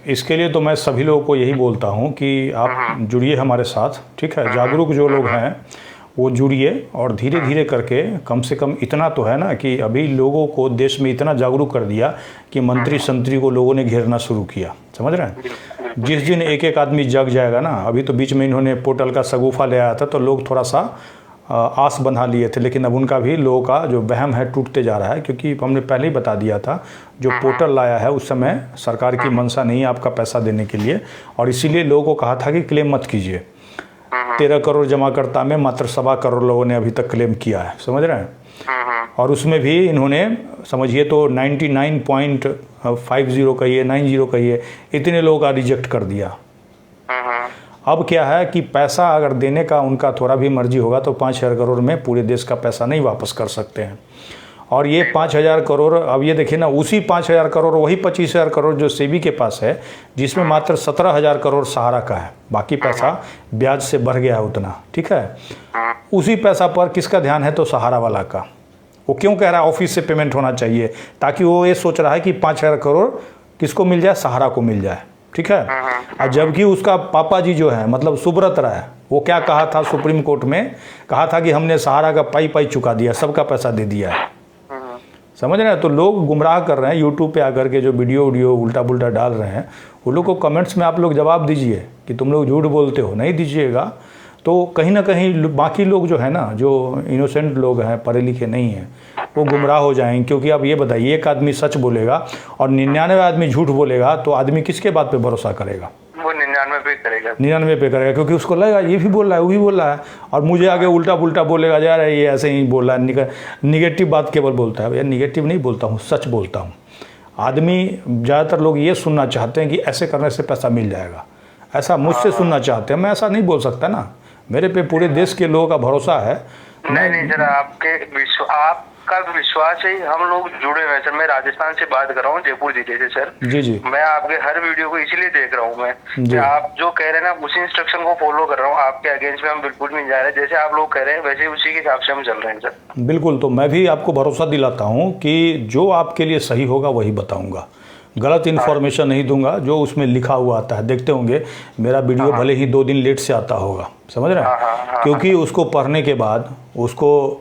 इसके लिए तो मैं सभी लोगों को यही बोलता हूँ कि आप जुड़िए हमारे साथ, ठीक है? जागरूक जो लोग हैं वो जुड़िए, और धीरे धीरे करके कम से कम इतना तो है ना कि अभी लोगों को देश में इतना जागरूक कर दिया कि मंत्री संतरी को लोगों ने घेरना शुरू किया, समझ रहे हैं? जिस दिन एक एक आदमी जग जाएगा ना, अभी तो बीच में इन्होंने पोर्टल का सगुफा ले आया था तो लोग थोड़ा सा आस बंधा लिए थे, लेकिन अब उनका भी लोगों का जो वहम है टूटते जा रहा है, क्योंकि हमने पहले ही बता दिया था जो पोर्टल लाया है उस समय सरकार की मंशा नहीं है आपका पैसा देने के लिए, और इसीलिए लोगों को कहा था कि क्लेम मत कीजिए। 13 करोड़ जमाकर्ता में मात्र 1.25 करोड़ लोगों ने अभी तक क्लेम किया है, समझ रहे हैं? और उसमें भी इन्होंने समझिए तो 99.50 कहिए, 90 कहिए, इतने लोगों का रिजेक्ट कर दिया। अब क्या है कि पैसा अगर देने का उनका थोड़ा भी मर्जी होगा तो 5,000 करोड़ में पूरे देश का पैसा नहीं वापस कर सकते हैं। और ये 5,000 करोड़, अब ये देखिए ना, उसी 5,000 करोड़ वही 25,000 करोड़ जो सेबी के पास है, जिसमें मात्र 17,000 करोड़ सहारा का है, बाकी पैसा ब्याज से बढ़ गया है उतना, ठीक है? उसी पैसा पर किसका ध्यान है? तो सहारा वाला का। वो क्यों कह रहा है ऑफिस से पेमेंट होना चाहिए? ताकि वो ये सोच रहा है कि 5,000 करोड़ किसको मिल जाए? सहारा को मिल जाए, ठीक है? और जबकि उसका पापा जी जो है, मतलब सुब्रत राय, वो क्या कहा था सुप्रीम कोर्ट में? कहा था कि हमने सहारा का पाई चुका दिया, सबका पैसा दे दिया है, समझ रहे हैं? तो लोग गुमराह कर रहे हैं यूट्यूब पे आकर के, जो वीडियो उल्टा पुल्टा डाल रहे हैं, वो लोग को कमेंट्स में आप लोग जवाब दीजिए कि तुम लोग झूठ बोलते हो। नहीं दीजिएगा तो कहीं ना कहीं बाकी लोग जो है ना, जो इनोसेंट लोग हैं, पढ़े लिखे नहीं हैं, वो गुमराह हो जाएंगे। क्योंकि आप ये बताइए, एक आदमी सच बोलेगा और 99 आदमी झूठ बोलेगा, तो आदमी किसके बात पे भरोसा करेगा? वो 99 पे करेगा, 99 पे करेगा, क्योंकि उसको लगेगा ये भी बोल रहा है, वो भी बोल रहा है, और मुझे आगे उल्टा पुल्टा बोलेगा, जा रहा है ये ऐसे ही बोल रहा है, निगेटिव बात केवल बोलता है। भैया निगेटिव नहीं बोलता हूँ, सच बोलता हूँ। आदमी, ज़्यादातर लोग ये सुनना चाहते हैं कि ऐसे करने से पैसा मिल जाएगा, ऐसा मुझसे सुनना चाहते हैं। मैं ऐसा नहीं बोल सकता ना, मेरे पे पूरे देश के लोगों का भरोसा है। नहीं सर, आपका विश्वास है हम लोग जुड़े हुए हैं सर। मैं राजस्थान से बात कर रहा हूँ, जयपुर जिले से सर। जी। मैं आपके हर वीडियो को इसीलिए देख रहा हूँ मैं कि आप जो कह रहे हैं ना, उसी इंस्ट्रक्शन को फॉलो कर रहा हूँ। आपके अगेंस्ट में हम बिल्कुल नहीं जा रहे, जैसे आप लोग कह रहे हैं वैसे उसी के हिसाब से हम चल रहे हैं सर। बिल्कुल, तो मैं भी आपको भरोसा दिलाता हूँ कि जो आपके लिए सही होगा वही बताऊँगा, गलत इन्फॉर्मेशन नहीं दूंगा। जो उसमें लिखा हुआ आता है, देखते होंगे मेरा वीडियो भले ही 2 दिन लेट से आता होगा, समझ रहे हैं? क्योंकि उसको पढ़ने के बाद उसको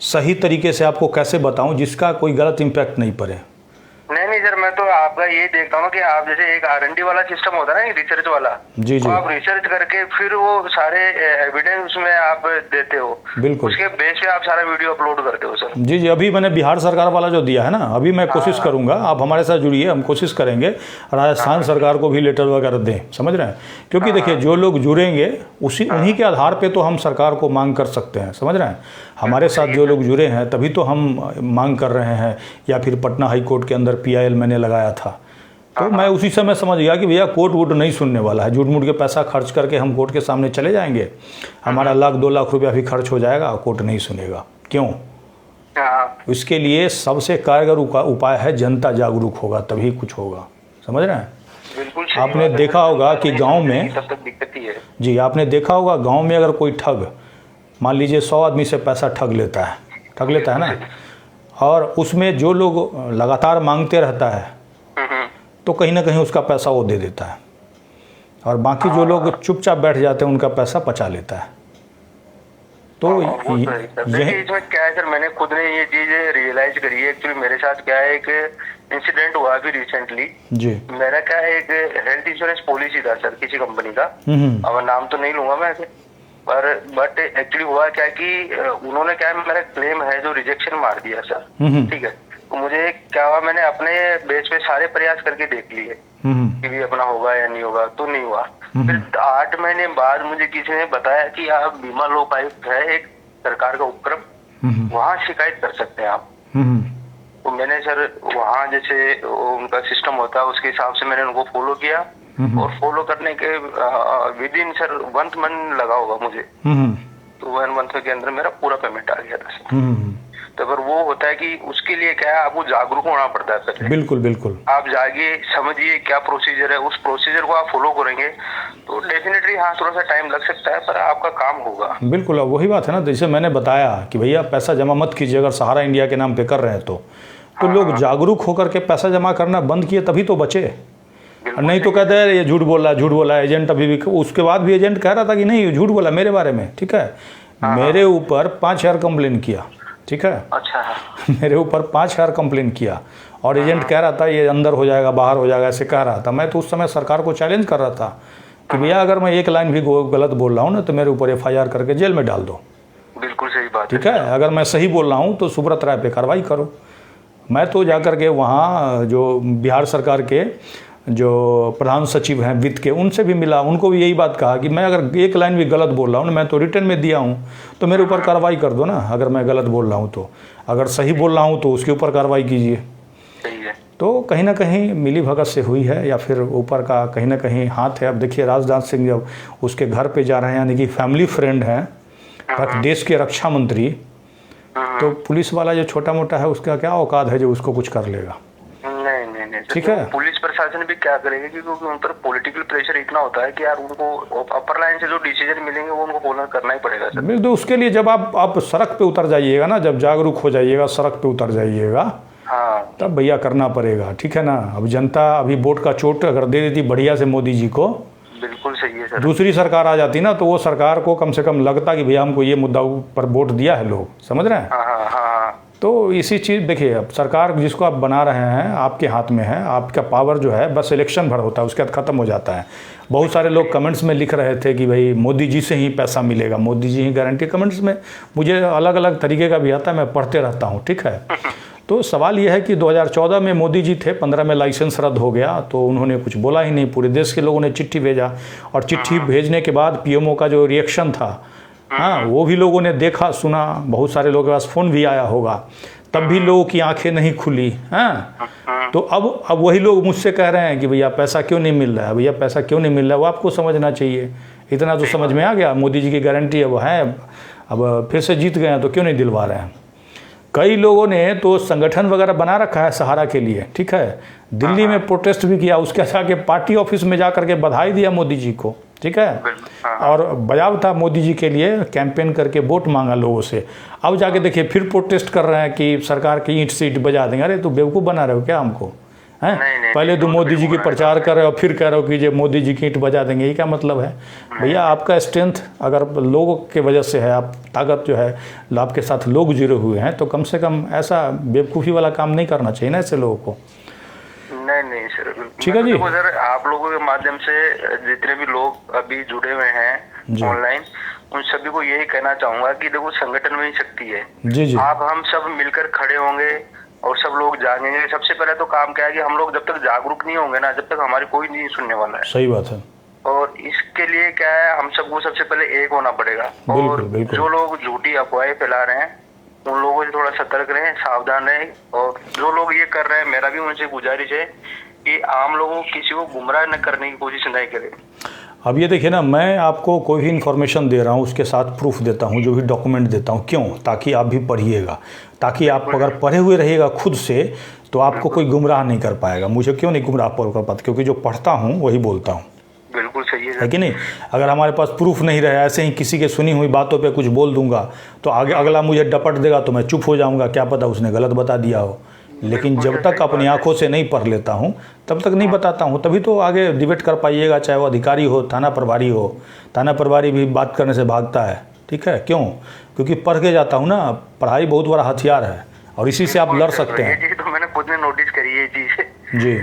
सही तरीके से आपको कैसे बताऊं जिसका कोई गलत इम्पैक्ट नहीं पड़े। नहीं सर, मैं तो आपका ये देखता हूँ कि आप जैसे एक R&D वाला सिस्टम होता है ना, रिसर्च वाला, जी जी, तो आप रिसर्च करके फिर वो सारे एविडेंस उसमें आप देते हो, बिल्कुल उसके बेस पे आप सारा वीडियो अपलोड करते हो सर। जी जी। अभी मैंने बिहार सरकार वाला जो दिया है ना, अभी मैं कोशिश करूंगा, आप हमारे साथ जुड़िए, हम कोशिश करेंगे राजस्थान सरकार को भी लेटर वगैरह दें, समझ रहे हैं? क्योंकि देखिए जो लोग जुड़ेंगे उन्हीं के आधार पे तो हम सरकार को मांग कर सकते हैं, समझ रहे हैं? हमारे साथ जो लोग जुड़े हैं तभी तो हम मांग कर रहे हैं। या फिर पटना हाई कोर्ट के अंदर PIL मैंने लगाया था, तो मैं उसी समय समझ गया कि भैया कोर्ट वोट नहीं सुनने वाला है। झूठ मूठ के पैसा खर्च करके हम कोर्ट के सामने चले जाएंगे, हमारा 1-2 लाख रुपया भी खर्च हो जाएगा, कोर्ट नहीं सुनेगा। क्यों? इसके लिए सबसे कारगर उपाय है जनता जागरूक होगा तभी कुछ होगा, समझ रहे हैं? बिल्कुल। आपने देखा होगा कि गांव में, तब तक दिक्कत ही है जी, आपने देखा होगा गांव में अगर कोई ठग, मान लीजिए 100 आदमी से पैसा ठग लेता है ना, और उसमें जो लोग लगातार मांगते रहता है तो कहीं ना कहीं उसका पैसा वो दे देता है, और बाकी जो लोग चुपचाप बैठ जाते हैं उनका पैसा पचा लेता है। तो देखिए इसमें क्या है सर, मैंने खुद ने ये चीज रियलाइज करी है। एक्चुअली मेरे साथ क्या है, एक इंसिडेंट हुआ अभी रिसेंटली जी। मेरा क्या है, एक हेल्थ इंश्योरेंस पॉलिसी था सर किसी कंपनी का, अब नाम तो नहीं लूंगा मैं, पर बट एक्चुअली हुआ क्या कि उन्होंने क्या है, मेरा क्लेम है जो रिजेक्शन मार दिया सर, ठीक है। तो मुझे क्या हुआ, मैंने अपने बेस पे सारे प्रयास करके देख लिए कि भी अपना होगा या नहीं होगा, तो नहीं हुआ। फिर 8 महीने बाद मुझे किसी ने बताया कि आप बीमा लोकायुक्त है एक सरकार का उपक्रम, वहाँ शिकायत कर सकते हैं आप। तो मैंने सर वहाँ जैसे उनका सिस्टम होता है उसके हिसाब से मैंने उनको फॉलो किया, और फॉलो करने के विद इन सर 1 मंथ लगा होगा मुझे, तो 1 मंथ के अंदर मेरा पूरा पेमेंट आ गया था सर। तो अगर वो होता है कि उसके लिए क्या है, आपको जागरूक होना पड़ता है पहले। बिल्कुल बिल्कुल, आप जाइए, समझिए क्या प्रोसीजर है, उस प्रोसीजर को आप फॉलो करेंगे तो डेफिनेटली हाँ थोड़ा सा टाइम लग सकता है पर आपका काम होगा। बिल्कुल, अब वही बात है ना, जैसे मैंने बताया कि भैया पैसा जमा मत कीजिए, अगर सहारा इंडिया के नाम पे कर रहे हैं तो लोग जागरूक होकर के पैसा जमा करना बंद किए तभी तो बचे, नहीं तो कहते हैं ये झूठ बोला एजेंट। अभी भी उसके बाद भी एजेंट कह रहा था कि नहीं ये झूठ बोला मेरे बारे में, ठीक है। मेरे ऊपर 5000 कंप्लेन किया, ठीक है। अच्छा, मेरे ऊपर 5000 कंप्लेन किया, और एजेंट कह रहा था ये अंदर हो जाएगा बाहर हो जाएगा, ऐसे कह रहा था। मैं तो उस समय सरकार को चैलेंज कर रहा था कि भैया अगर मैं एक लाइन भी गलत बोल रहा हूँ ना तो मेरे ऊपर FIR करके जेल में डाल दो। बिल्कुल सही बात, ठीक है। अगर मैं सही बोल रहा हूँ तो सुब्रत राय पे कार्रवाई करो। मैं तो जाकर के वहाँ जो बिहार सरकार के जो प्रधान सचिव हैं वित्त के, उनसे भी मिला, उनको भी यही बात कहा कि मैं अगर एक लाइन भी गलत बोल रहा हूँ ना, मैं तो रिटर्न में दिया हूँ, तो मेरे ऊपर कार्रवाई कर दो ना। अगर मैं गलत बोल रहा हूँ तो, अगर सही बोल रहा हूँ तो उसके ऊपर कार्रवाई कीजिए। तो कहीं ना कहीं मिली भगत से हुई है, या फिर ऊपर का कहीं ना कहीं हाथ है। अब देखिए राजनाथ सिंह जब उसके घर पे जा रहे हैं, यानी कि फैमिली फ्रेंड हैं देश के रक्षा मंत्री, तो पुलिस वाला जो छोटा मोटा है उसका क्या औकात है जो उसको कुछ कर लेगा? नहीं, ठीक है। पुलिस प्रशासन भी क्या करेगा, क्योंकि उन पर पॉलिटिकल प्रेशर इतना होता है कि यार उनको अपर लाइन से जो डिसीजन मिलेंगे वो उनको फॉलो करना ही पड़ेगा सर। बिल्कुल, उसके लिए जब आप सड़क पे उतर जाइएगा ना, जब जागरूक हो जाइएगा, सड़क पे उतर जाइएगा, हाँ, तब भैया करना पड़ेगा, ठीक है ना। अब जनता अभी वोट का चोट अगर दे देती बढ़िया से मोदी जी को, बिल्कुल सही है सर, दूसरी सरकार आ जाती ना तो वो सरकार को कम से कम लगता कि भैया हमको ये मुद्दा पर वोट दिया है लोग, समझ रहे हैं। हाँ। तो इसी चीज़ देखिए, अब सरकार जिसको आप बना रहे हैं आपके हाथ में है, आपका पावर जो है बस इलेक्शन भर होता है, उसके बाद ख़त्म हो जाता है। बहुत सारे लोग कमेंट्स में लिख रहे थे कि भाई मोदी जी से ही पैसा मिलेगा, मोदी जी ही गारंटी। कमेंट्स में मुझे अलग अलग तरीके का भी आता है, मैं पढ़ते रहता हूँ, ठीक है। तो सवाल यह है कि 2014 में मोदी जी थे, 15 में लाइसेंस रद्द हो गया तो उन्होंने कुछ बोला ही नहीं, पूरे देश के लोगों ने चिट्ठी भेजा, और चिट्ठी भेजने के बाद PMO का जो रिएक्शन था, हाँ, वो भी लोगों ने देखा सुना, बहुत सारे लोगों के पास फ़ोन भी आया होगा, तब भी लोगों की आंखें नहीं खुली। हाँ, तो अब वही लोग मुझसे कह रहे हैं कि भैया पैसा क्यों नहीं मिल रहा है, भैया पैसा क्यों नहीं मिल रहा है। वो आपको समझना चाहिए, इतना तो समझ में आ गया, मोदी जी की गारंटी है वो है, अब फिर से जीत गए हैं तो क्यों नहीं दिलवा रहे हैं। कई लोगों ने तो संगठन वगैरह बना रखा है सहारा के लिए, ठीक है, दिल्ली में प्रोटेस्ट भी किया, उसके आगे पार्टी ऑफिस में जा करके बधाई दिया मोदी जी को, ठीक है, और बजाव था मोदी जी के लिए, कैंपेन करके वोट मांगा लोगों से। अब जाके देखिए फिर प्रोटेस्ट कर रहे हैं कि सरकार की ईंट सीट बजा देंगे। अरे तो बेवकूफ़ बना रहे हो क्या हमको, हैं? पहले तो मोदी जी की प्रचार कर रहे हो, फिर कह रहे हो कि ये मोदी जी की ईंट बजा देंगे, ये क्या मतलब है भैया? आपका स्ट्रेंथ अगर लोगों के वजह से है, आप ताकत जो है आपके साथ लोग जुड़े हुए हैं, तो कम से कम ऐसा बेवकूफ़ी वाला काम नहीं करना चाहिए ना ऐसे लोगों को। नहीं सर, बिल्कुल। ठीक है जी। देखो सर, आप लोगों के माध्यम से जितने भी लोग अभी जुड़े हुए हैं ऑनलाइन, उन सभी को यही कहना चाहूंगा कि देखो, संगठन में ही शक्ति है। जी जी। आप हम सब मिलकर खड़े होंगे और सब लोग जागेंगे। सबसे पहले तो काम क्या है कि हम लोग जब तक जागरूक नहीं होंगे ना, जब तक हमारी कोई नहीं सुनने वाला है। सही बात है। और इसके लिए क्या है, हम सबको सबसे पहले एक होना पड़ेगा। और जो लोग झूठी अफवाहें फैला रहे हैं, उन लोगों से थोड़ा सतर्क रहें, सावधान रहें। और जो लोग ये कर रहे हैं, मेरा भी उनसे गुजारिश है कि आम लोगों को किसी को गुमराह न करने की कोशिश नहीं करें। अब ये देखिए ना, मैं आपको कोई भी इन्फॉर्मेशन दे रहा हूँ, उसके साथ प्रूफ देता हूँ, जो भी डॉक्यूमेंट देता हूँ, क्यों? ताकि आप भी पढ़िएगा, ताकि आप अगर पढ़े हुए रहिएगा खुद से तो आपको कोई गुमराह नहीं कर पाएगा। मुझे क्यों नहीं गुमराह कर पाता? क्योंकि जो पढ़ता हूँ वही बोलता हूँ। बिल्कुल सही है कि नहीं? अगर हमारे पास प्रूफ नहीं रहे, ऐसे ही किसी के सुनी हुई बातों पे कुछ बोल दूंगा तो आगे अगला मुझे डपट देगा तो मैं चुप हो जाऊंगा, क्या पता उसने गलत बता दिया हो। लेकिन जब तक अपनी आंखों से नहीं पढ़ लेता हूँ तब तक नहीं बताता हूँ, तभी तो आगे डिबेट कर पाइएगा, चाहे वो अधिकारी हो, थाना प्रभारी हो। थाना प्रभारी भी बात करने से भागता है, ठीक है? क्यों? क्योंकि पढ़ के जाता हूँ ना। पढ़ाई बहुत बड़ा हथियार है और इसी से आप लड़ सकते हैं। ये चीज तो मैंने खुद ने नोटिस करी है चीज जी,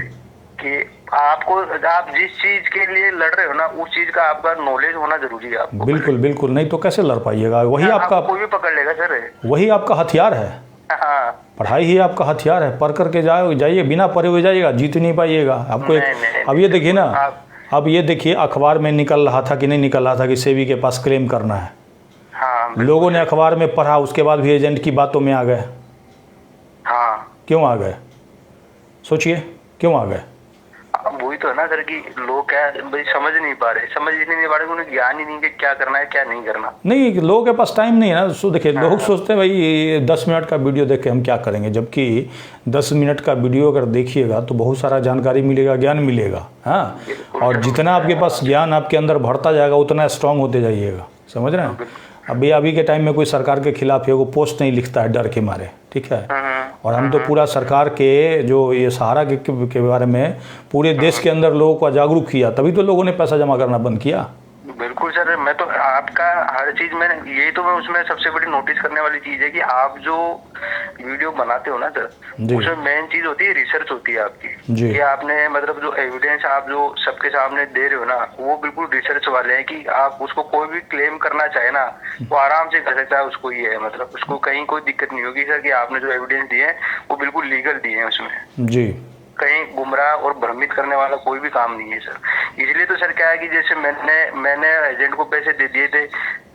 कि आप जिस चीज के लिए लड़ रहे हो ना, उस चीज का आपका नॉलेज होना जरूरी है आपको। बिल्कुल बिल्कुल, नहीं तो कैसे लड़ पाइएगा? वही आपका, कोई भी पकड़ लेगा सर, वही आपका हथियार है। हाँ, पढ़ाई ही आपका हथियार है। पढ़ करके जाइए, बिना पढ़े हुए जाइएगा, जीत नहीं पाइएगा आपको। अब ये देखिए ना, अब ये देखिए, अखबार में निकल रहा था कि नहीं निकल रहा था कि सेबी के पास क्लेम करना है। हाँ, लोगों ने अखबार में पढ़ा, उसके बाद भी एजेंट की बातों में आ गए। हाँ, क्यों आ गए? सोचिए, क्यों आ गए? वही तो है ना सर कि लोग क्या भाई समझ नहीं पा रहे, उन्हें ज्ञान ही नहीं कि क्या करना है क्या नहीं करना। नहीं, लोगों के पास टाइम नहीं है ना। सो देखिए, लोग सोचते हैं भाई 10 मिनट का वीडियो देख के हम क्या करेंगे, जबकि 10 मिनट का वीडियो अगर देखिएगा तो बहुत सारा जानकारी मिलेगा, ज्ञान मिलेगा। हाँ, और जितना आपके पास ज्ञान आपके अंदर बढ़ता जाएगा उतना स्ट्रांग होते जाइएगा। समझ रहे हैं? अभी के टाइम में कोई सरकार के खिलाफ है वो पोस्ट नहीं लिखता है डर के मारे, ठीक है? और हम तो पूरा सरकार के जो ये सहारा के बारे में पूरे देश के अंदर लोगों को जागरूक किया, तभी तो लोगों ने पैसा जमा करना बंद किया। बिल्कुल सर, मैं तो आपका हर चीज में यही तो मैं उसमें सबसे बड़ी नोटिस करने वाली चीज है कि आप जो वीडियो बनाते हो ना सर, उसमें मेन चीज होती है रिसर्च होती है आपकी कि आपने मतलब जो एविडेंस आप जो सबके सामने दे रहे हो ना, वो बिल्कुल रिसर्च वाले हैं कि आप उसको कोई भी क्लेम करना चाहे ना वो आराम से कर सकता है। उसको ये है मतलब उसको कहीं कोई दिक्कत नहीं होगी सर कि आपने जो एविडेंस दिए हैं वो बिल्कुल लीगल दिए हैं, उसमें जी कहीं गुमराह और भ्रमित करने वाला कोई भी काम नहीं है सर। इसलिए तो सर क्या है कि जैसे मैंने एजेंट को पैसे दे दिए थे,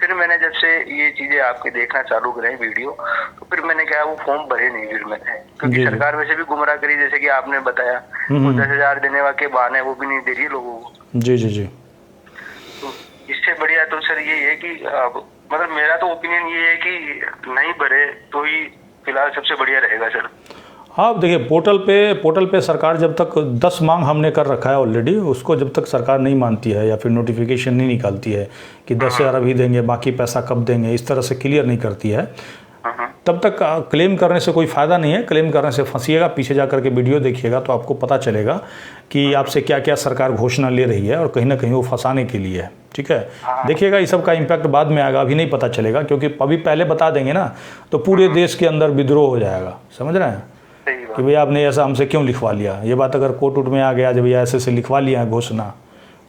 फिर मैंने जब से ये चीजें आपके देखना चालू करें वीडियो, तो फिर मैंने क्या वो फॉर्म भरे नहीं फिर मैंने, क्योंकि सरकार वैसे भी गुमराह करी, जैसे कि आपने बताया वो 10,000 देने वाले बहाने वो भी नहीं दे रही लोगों को। जी जी जी। तो इससे बढ़िया तो सर ये है कि मतलब मेरा तो ओपिनियन ये है कि नहीं भरे तो ही फिलहाल सबसे बढ़िया रहेगा सर। हाँ देखिए, पोर्टल पे सरकार जब तक 10 मांग हमने कर रखा है ऑलरेडी, उसको जब तक सरकार नहीं मानती है या फिर नोटिफिकेशन नहीं निकालती है कि 10,000 अभी देंगे बाकी पैसा कब देंगे, इस तरह से क्लियर नहीं करती है, तब तक क्लेम करने से कोई फ़ायदा नहीं है। क्लेम करने से फंसिएगा, पीछे जा करके वीडियो देखिएगा तो आपको पता चलेगा कि आपसे क्या क्या सरकार घोषणा ले रही है और कहीं ना कहीं वो फंसाने के लिए है, ठीक है? देखिएगा, इस सब का इम्पैक्ट बाद में आएगा, अभी नहीं पता चलेगा, क्योंकि अभी पहले बता देंगे ना तो पूरे देश के अंदर विद्रोह हो जाएगा। समझ रहे हैं कि भैया आपने ऐसा हमसे क्यों लिखवा लिया? ये बात अगर कोर्ट उट में आ गया, जब भैया ऐसे लिखवा लिया है घोषणा,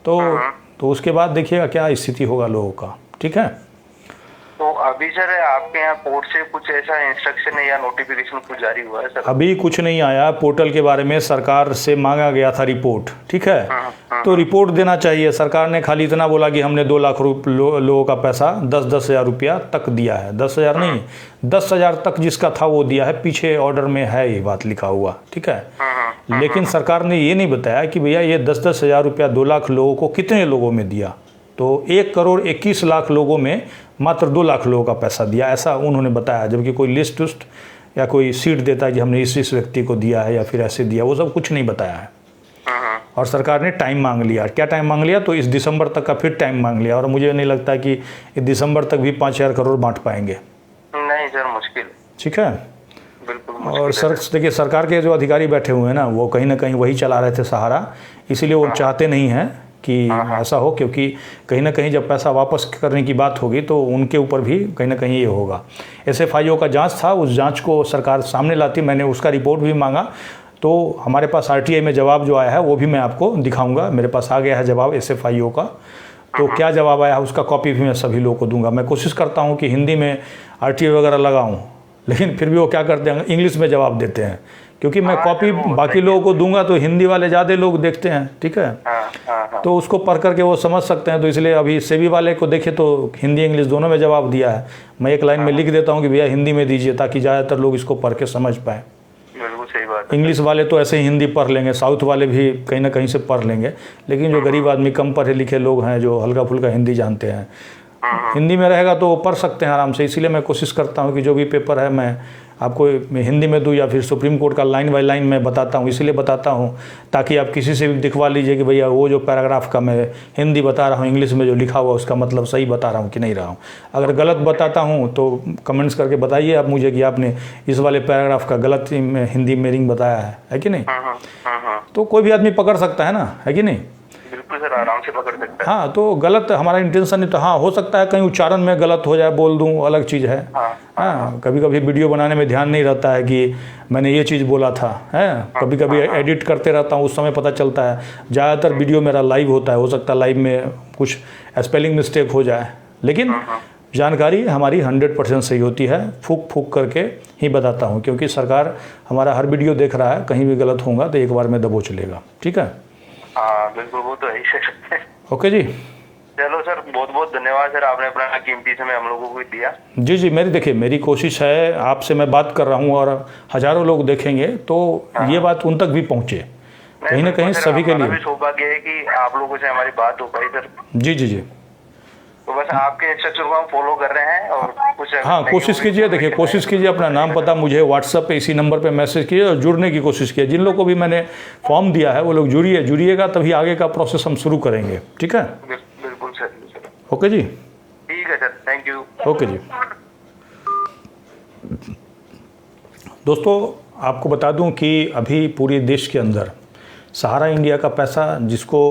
तो उसके बाद देखिएगा क्या स्थिति होगा लोगों का, ठीक है? तो अभी सर आपके यहाँ कोर्ट से कुछ ऐसा इंस्ट्रक्शन या नोटिफिकेशन कुछ जारी हुआ है सर? अभी कुछ नहीं आया। पोर्टल के बारे में सरकार से मांगा गया था रिपोर्ट, ठीक है? तो रिपोर्ट देना चाहिए। सरकार ने खाली इतना बोला कि हमने 2 लाख लोगों का पैसा 10-10 हज़ार रुपया तक दिया है। 10,000 नहीं, 10,000 तक जिसका था वो दिया है, पीछे ऑर्डर में है ये बात लिखा हुआ, ठीक है? लेकिन सरकार ने ये नहीं बताया कि भैया ये 10-10 हज़ार रुपया 2 लाख लोगों को कितने लोगों में दिया। तो 1,21,00,000 लोगों में मात्र 2 लाख लोगों का पैसा दिया, ऐसा उन्होंने बताया। जबकि कोई लिस्ट उस्ट या कोई सीट देता है कि हमने इस व्यक्ति को दिया है या फिर ऐसे दिया, वो सब कुछ नहीं बताया है। और सरकार ने टाइम मांग लिया। क्या टाइम मांग लिया? तो इस दिसंबर तक का फिर टाइम मांग लिया। और मुझे नहीं लगता कि इस दिसंबर तक भी 5,000 करोड़ बांट पाएंगे। नहीं सर, मुश्किल, ठीक है? बिल्कुल। और देखिए, सरकार के जो अधिकारी बैठे हुए हैं ना, वो कहीं ना कहीं वही चला रहे थे सहारा, इसीलिए वो चाहते नहीं हैं कि ऐसा हो, क्योंकि कहीं ना कहीं जब पैसा वापस करने की बात होगी तो उनके ऊपर भी कहीं ना कहीं ये होगा। SFIO का जांच था, उस जांच को सरकार सामने लाती, मैंने उसका रिपोर्ट भी मांगा, तो हमारे पास RTI में जवाब जो आया है वो भी मैं आपको दिखाऊंगा। मेरे पास आ गया है जवाब SFIO का, तो क्या जवाब आया है उसका कॉपी भी मैं सभी लोगों को दूंगा। मैं कोशिश करता हूँ कि हिंदी में RTI वगैरह लगाऊँ, लेकिन फिर भी वो क्या करते हैं, इंग्लिश में जवाब देते हैं, क्योंकि मैं कॉपी बाकी लोगों को दूंगा तो हिंदी वाले ज़्यादा लोग देखते हैं, ठीक है। तो उसको पढ़ करके वो समझ सकते हैं। तो इसलिए अभी सेबी वाले को देखे तो हिंदी इंग्लिश दोनों में जवाब दिया है। मैं एक लाइन में लिख देता हूँ कि भैया हिंदी में दीजिए, ताकि ज़्यादातर लोग इसको पढ़ के समझ पाएँ। सही बात है। इंग्लिश वाले तो ऐसे ही हिंदी पढ़ लेंगे, साउथ वाले भी कहीं ना कहीं से पढ़ लेंगे, लेकिन जो गरीब आदमी, कम पढ़े लिखे लोग हैं, जो हल्का फुल्का हिंदी जानते हैं, हिंदी में रहेगा तो वो पढ़ सकते हैं आराम से। इसीलिए मैं कोशिश करता हूँ कि जो भी पेपर है मैं आपको हिंदी में दूँ, या फिर सुप्रीम कोर्ट का लाइन बाय लाइन मैं बताता हूँ। इसीलिए बताता हूँ ताकि आप किसी से भी दिखवा लीजिए कि भैया वो जो पैराग्राफ का मैं हिंदी बता रहा हूँ, इंग्लिश में जो लिखा हुआ उसका मतलब सही बता रहा हूँ कि नहीं रहा हूँ। अगर गलत बताता हूँ तो कमेंट्स करके बताइए आप मुझे कि आपने इस वाले पैराग्राफ का गलत हिंदी मीनिंग बताया है कि नहीं। तो कोई भी आदमी पकड़ सकता है ना, है कि नहीं। बिल्कुल सर, आराम से पकड़ सकता है। हाँ, तो गलत हमारा इंटेंशन नहीं, तो हाँ हो सकता है कहीं उच्चारण में गलत हो जाए, बोल दूँ, अलग चीज़ है। हाँ, कभी कभी वीडियो बनाने में ध्यान नहीं रहता है कि मैंने ये चीज़ बोला था, है। कभी कभी एडिट करते रहता हूँ, उस समय पता चलता है। ज़्यादातर वीडियो मेरा लाइव होता है, हो सकता है लाइव में कुछ स्पेलिंग मिस्टेक हो जाए, लेकिन जानकारी हमारी 100% सही होती है। फूक फूक करके ही बताता हूँ, क्योंकि सरकार हमारा हर वीडियो देख रहा है, कहीं भी गलत होगा तो एक बार में दबोच लेगा, ठीक है। हाँ बिल्कुल, वो तो है ही। ओके जी, चलो सर, बहुत बहुत धन्यवाद सर, आपने अपना कीमती समय हम लोगों को दिया। जी जी, मेरी कोशिश है, आपसे मैं बात कर रहा हूँ और हज़ारों लोग देखेंगे तो ये बात उन तक भी पहुँचे, कहीं ना कहीं सभी के लिए। सौभाग्य है कि आप लोगों से हमारी बात हो पाई सर। जी जी जी, तो बस आपके इंस्ट्रक्शन को हम फॉलो कर रहे हैं और कुछ। हाँ, कोशिश कीजिए, देखिए कोशिश कीजिए, अपना नाम पता मुझे व्हाट्सएप पे इसी नंबर पे मैसेज कीजिए और जुड़ने की कोशिश कीजिए। जिन लोगों को भी मैंने फॉर्म दिया है वो लोग जुड़िएगा, तभी आगे का प्रोसेस हम शुरू करेंगे, ठीक है। बिल्कुल सर। ओके जी, ठीक है सर, थैंक यू। ओके जी। दोस्तों, आपको बता दूं कि अभी पूरे देश के अंदर सहारा इंडिया का पैसा जिसको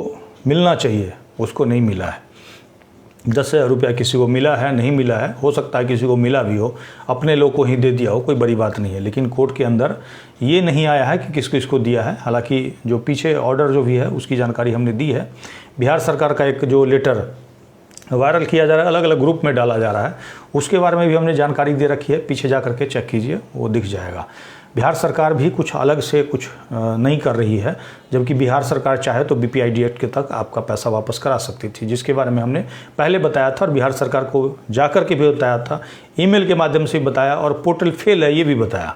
मिलना चाहिए उसको नहीं मिला है। 10,000 रुपया किसी को मिला है, नहीं मिला है, हो सकता है किसी को मिला भी हो, अपने लोग को ही दे दिया हो, कोई बड़ी बात नहीं है। लेकिन कोर्ट के अंदर ये नहीं आया है कि किस किसको दिया है। हालांकि जो पीछे ऑर्डर जो भी है उसकी जानकारी हमने दी है। बिहार सरकार का एक जो लेटर वायरल किया जा रहा है, अलग अलग ग्रुप में डाला जा रहा है, उसके बारे में भी हमने जानकारी दे रखी है। पीछे जा करके चेक कीजिए, वो दिख जाएगा। बिहार सरकार भी कुछ अलग से कुछ नहीं कर रही है, जबकि बिहार सरकार चाहे तो BPID एक्ट के तक आपका पैसा वापस करा सकती थी, जिसके बारे में हमने पहले बताया था और बिहार सरकार को जाकर के भी बताया था, ईमेल के माध्यम से बताया और पोर्टल फेल है ये भी बताया,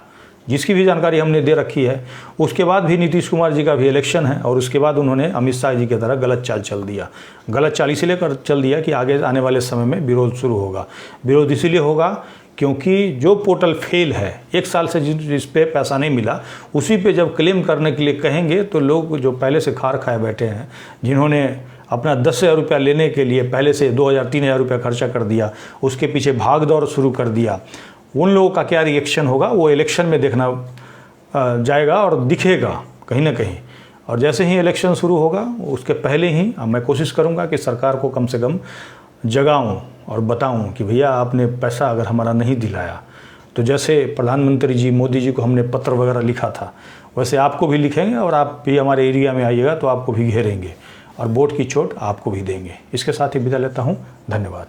जिसकी भी जानकारी हमने दे रखी है। उसके बाद भी नीतीश कुमार जी का भी इलेक्शन है और उसके बाद उन्होंने अमित शाह जी की तरह गलत चाल चल दिया। गलत चाल इसीलिए चल दिया कि आगे आने वाले समय में विरोध शुरू होगा। विरोध इसीलिए होगा क्योंकि जो पोर्टल फेल है, 1 साल से जिस पे पैसा नहीं मिला, उसी पे जब क्लेम करने के लिए कहेंगे तो लोग जो पहले से खार खाए बैठे हैं, जिन्होंने अपना 10,000 रुपया लेने के लिए पहले से 2,000-3,000 रुपया खर्चा कर दिया, उसके पीछे भाग दौड़ शुरू कर दिया, उन लोगों का क्या रिएक्शन होगा वो इलेक्शन में देखना जाएगा और दिखेगा कहीं ना कहीं। और जैसे ही इलेक्शन शुरू होगा उसके पहले ही मैं कोशिश करूंगा कि सरकार को कम से कम जगाऊं और बताऊं कि भैया आपने पैसा अगर हमारा नहीं दिलाया तो जैसे प्रधानमंत्री जी मोदी जी को हमने पत्र वगैरह लिखा था, वैसे आपको भी लिखेंगे और आप भी हमारे एरिया में आइएगा तो आपको भी घेरेंगे और वोट की चोट आपको भी देंगे। इसके साथ ही विदा लेता हूँ, धन्यवाद।